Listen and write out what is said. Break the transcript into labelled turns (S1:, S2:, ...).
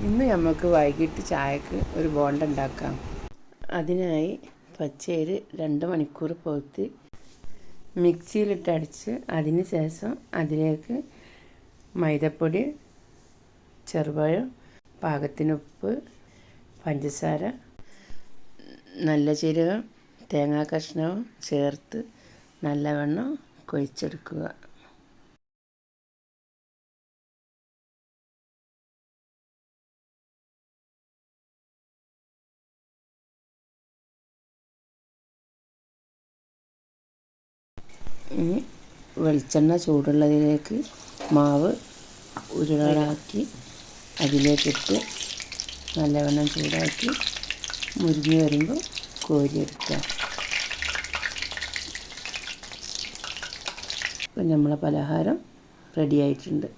S1: ഇന്ന് നമുക്ക് വൈകിട്ട് ചായക്ക് ഒരു ബോണ്ട ഉണ്ടാക്കാം. അതിനായി പച്ചരി 2 മണിക്കൂർ പോത്തി മിക്സിയിലിട്ടടിച്ച് അതിന് ശേഷം അതിലേക്ക് മൈദപ്പൊടി, ചെറുപഴം, പാകത്തിന് ഉപ്പ്, പഞ്ചസാര, നല്ല ജീരകം, തേങ്ങാ കഷ്ണവും ചേർത്ത് നല്ലവണ്ണം കുഴച്ചെടുക്കുക. ഇനി വെളിച്ചെണ്ണ ചൂടുള്ളതിലേക്ക് മാവ് ഉരുളകളാക്കി അതിലേക്കിട്ട് നല്ലവണ്ണം ചൂടാക്കി മുരിഞ്ഞ് വരുമ്പോൾ കോരിയെടുക്കുക. ഇപ്പം നമ്മളെ പലഹാരം റെഡി ആയിട്ടുണ്ട്.